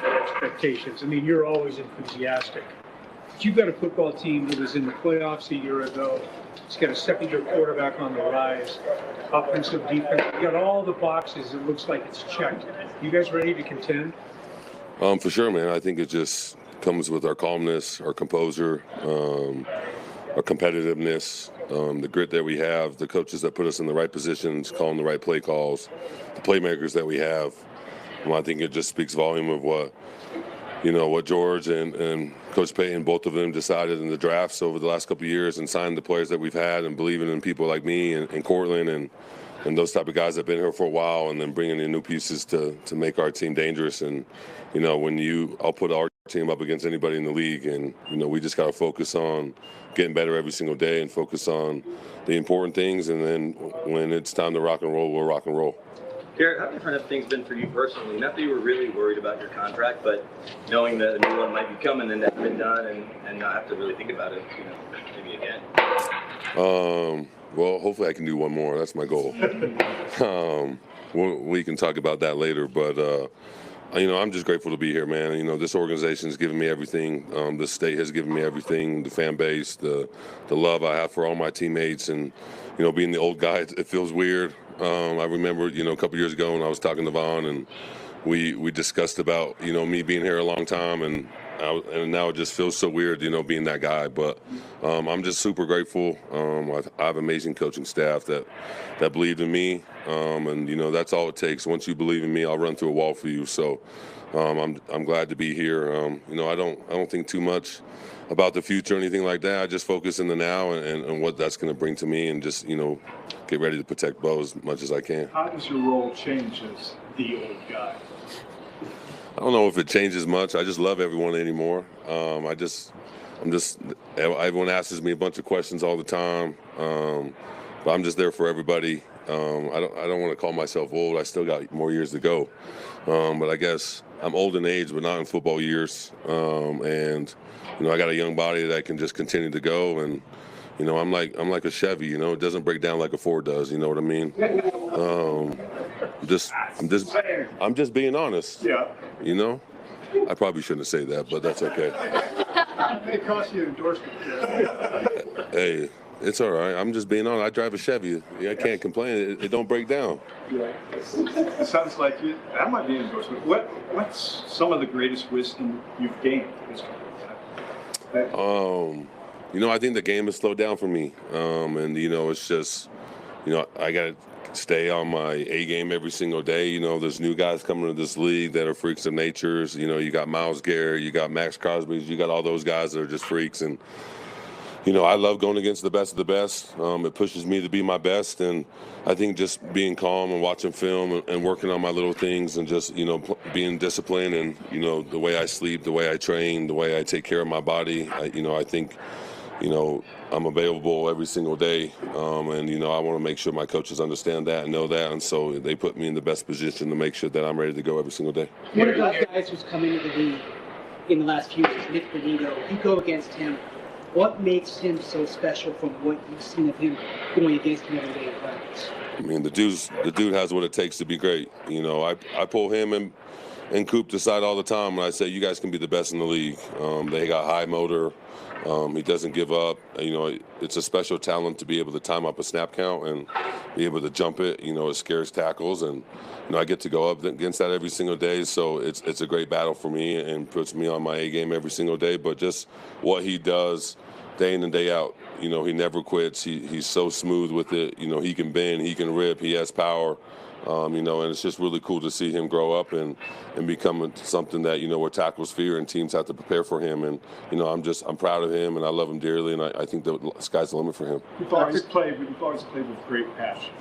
expectations. I mean, you're always enthusiastic. But you've got a football team that was in the playoffs a year ago. It's got a second-year quarterback on the rise, offensive, defense. You got all the boxes. It looks like it's checked. You guys ready to contend? For sure, man. I think it just comes with our calmness, our composure, our competitiveness, the grit that we have, the coaches that put us in the right positions, calling the right play calls, the playmakers that we have. I think it just speaks volume of what George and Coach Payton, both of them decided in the drafts over the last couple of years and signed the players that we've had and believing in people like me and Cortland and those type of guys that have been here for a while, and then bringing in new pieces to make our team dangerous. And, I'll put our team up against anybody in the league, and, we just got to focus on getting better every single day and focus on the important things. And then when it's time to rock and roll, we'll rock and roll. Garett, how different have things been for you personally? Not that you were really worried about your contract, but knowing that a new one might be coming and that's been done and not have to really think about it, maybe again. Well, hopefully I can do one more. That's my goal. We can talk about that later, but I'm just grateful to be here, man. This organization has given me everything. The state has given me everything. The fan base, the love I have for all my teammates, and being the old guy, it feels weird. I remember, a couple years ago when I was talking to Vaughn, and we discussed about, me being here a long time, and now it just feels so weird, being that guy. But I'm just super grateful. I have amazing coaching staff that believed in me, and that's all it takes. Once you believe in me, I'll run through a wall for you. So I'm glad to be here. I don't think too much about the future or anything like that. I just focus in the now and what that's going to bring to me, and just get ready to protect Bo as much as I can. How does your role change as the old guy? I don't know if it changes much. I just love everyone anymore. Everyone asks me a bunch of questions all the time, but I'm just there for everybody. I don't want to call myself old. I still got more years to go, but I guess I'm old in age, but not in football years. And I got a young body that can just continue to go. And I'm like a Chevy. It doesn't break down like a Ford does. You know what I mean? I'm just being honest. Yeah. I probably shouldn't say that, but that's okay. It cost you an endorsement. Hey, it's all right. I'm just being honest. I drive a Chevy. I can't complain. It don't break down. Yeah. It sounds like that might be an endorsement. What's some of the greatest wisdom you've gained? I think the game has slowed down for me. And it's just, I got to stay on my A game every single day. There's new guys coming to this league that are freaks of natures. You got Myles Garrett, you got Max Crosby, you got all those guys that are just freaks. And, I love going against the best of the best. It pushes me to be my best. And I think just being calm and watching film and working on my little things and just, being disciplined and, the way I sleep, the way I train, the way I take care of my body, I think, I'm available every single day, and I want to make sure my coaches understand that and know that, and so they put me in the best position to make sure that I'm ready to go every single day. One of those guys who's come into the league in the last few years, Nick Bonito, you go against him. What makes him so special from what you've seen of him going against him every day in practice? I mean, the dude has what it takes to be great. I pull him and Coop aside all the time when I say you guys can be the best in the league. They got high motor. He doesn't give up. It's a special talent to be able to time up a snap count and be able to jump it. It scares tackles, and I get to go up against that every single day. So it's a great battle for me and puts me on my A game every single day. But just what he does day in and day out, he never quits. He's so smooth with it. He can bend, he can rip, he has power. And it's just really cool to see him grow up and become something that, where tackles fear and teams have to prepare for him. And, I'm proud of him and I love him dearly. And I think the sky's the limit for him. You've always played with great passion.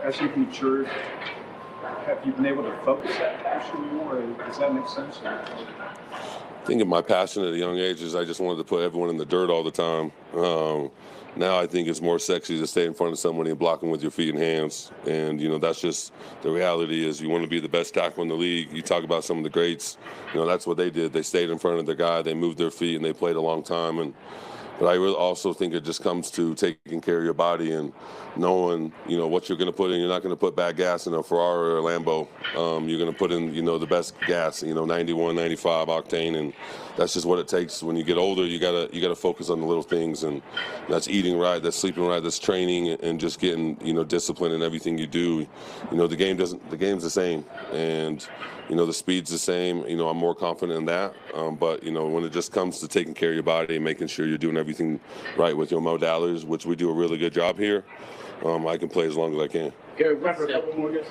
As you've matured, have you been able to focus that passion more? Does that make sense? I think of my passion at a young age is I just wanted to put everyone in the dirt all the time. Now I think it's more sexy to stay in front of somebody and block them with your feet and hands. And, that's just the reality is you want to be the best tackle in the league. You talk about some of the greats, that's what they did. They stayed in front of their guy, they moved their feet, and they played a long time. And, But I really also think it just comes to taking care of your body and knowing, what you're going to put in. You're not going to put bad gas in a Ferrari or a Lambo. You're going to put in, the best gas, 91, 95 octane, and that's just what it takes. When you get older, you gotta focus on the little things, and that's eating right, that's sleeping right, that's training, and just getting, discipline in everything you do. The game's the same, and the speed's the same. I'm more confident in that. But when it just comes to taking care of your body and making sure you're doing everything right with your modalities, which we do a really good job here, I can play as long as I can. Garett,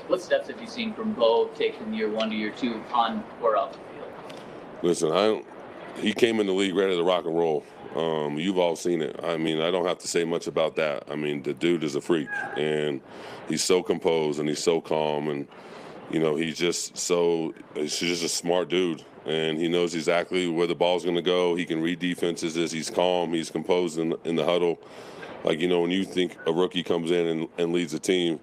what steps have you seen from Bo take from year 1 to year 2 on or off the field? Listen, he came in the league ready to rock and roll. You've all seen it. I mean, I don't have to say much about that. I mean, the dude is a freak, and he's so composed and he's so calm, and he's just a smart dude, and he knows exactly where the ball's going to go. He can read defenses. He's calm. He's composed in the huddle. Like, when you think a rookie comes in and leads a team,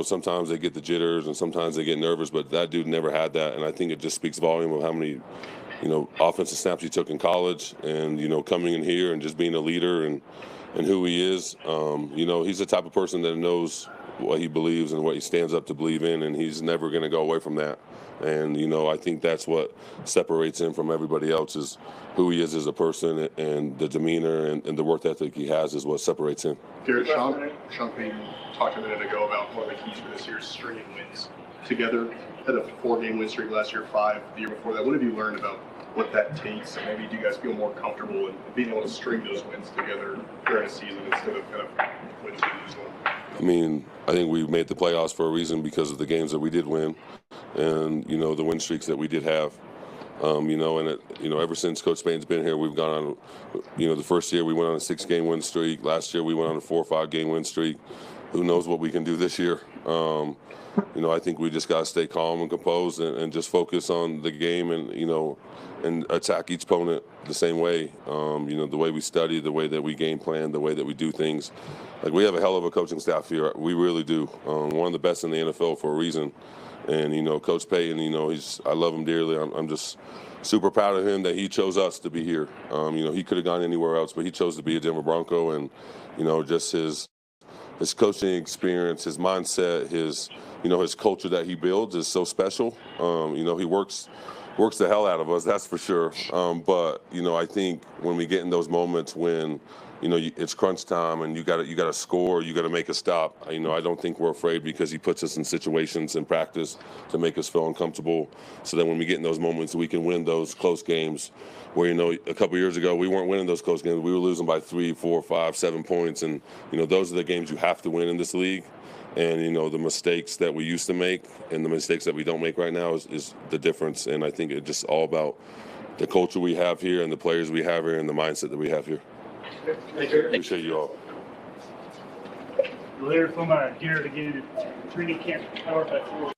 sometimes they get the jitters and sometimes they get nervous, but that dude never had that, and I think it just speaks volume of how many offensive snaps he took in college, and coming in here and just being a leader and who he is. He's the type of person that knows what he believes and what he stands up to believe in, and he's never going to go away from that. And I think that's what separates him from everybody else, is who he is as a person, and the demeanor and the work ethic he has is what separates him. Garett, Sean Payton talked a minute ago about one of the keys for this year's stringing wins together. Had a 4-game win streak last year, 5 the year before that. What have you learned about what that takes, and maybe do you guys feel more comfortable in being able to string those wins together during a season instead of kind of win to lose one? I mean, I think we made the playoffs for a reason because of the games that we did win, and the win streaks that we did have. Ever since Coach Spain's been here, we've gone on. The first year we went on a 6-game win streak. Last year we went on a 4 or 5-game win streak. Who knows what we can do this year? I think we just got to stay calm and composed and just focus on the game and attack each opponent the same way. The way we study, the way that we game plan, the way that we do things. Like, we have a hell of a coaching staff here. We really do. One of the best in the NFL for a reason. And, Coach Payton, I love him dearly. I'm just super proud of him that he chose us to be here. He could have gone anywhere else, but he chose to be a Denver Bronco, and, just his coaching experience, his mindset, his culture that he builds is so special. He works the hell out of us, that's for sure. But I think when we get in those moments when it's crunch time and you got to score, you got to make a stop. I don't think we're afraid, because he puts us in situations in practice to make us feel uncomfortable, so that when we get in those moments, we can win those close games. Where a couple years ago we weren't winning those close games. We were losing by 3, 4, 5, 7 points, and those are the games you have to win in this league. And the mistakes that we used to make and the mistakes that we don't make right now is the difference. And I think it's just all about the culture we have here and the players we have here and the mindset that we have here. Appreciate you all. Later from Garett again, Minicamp powered by 4.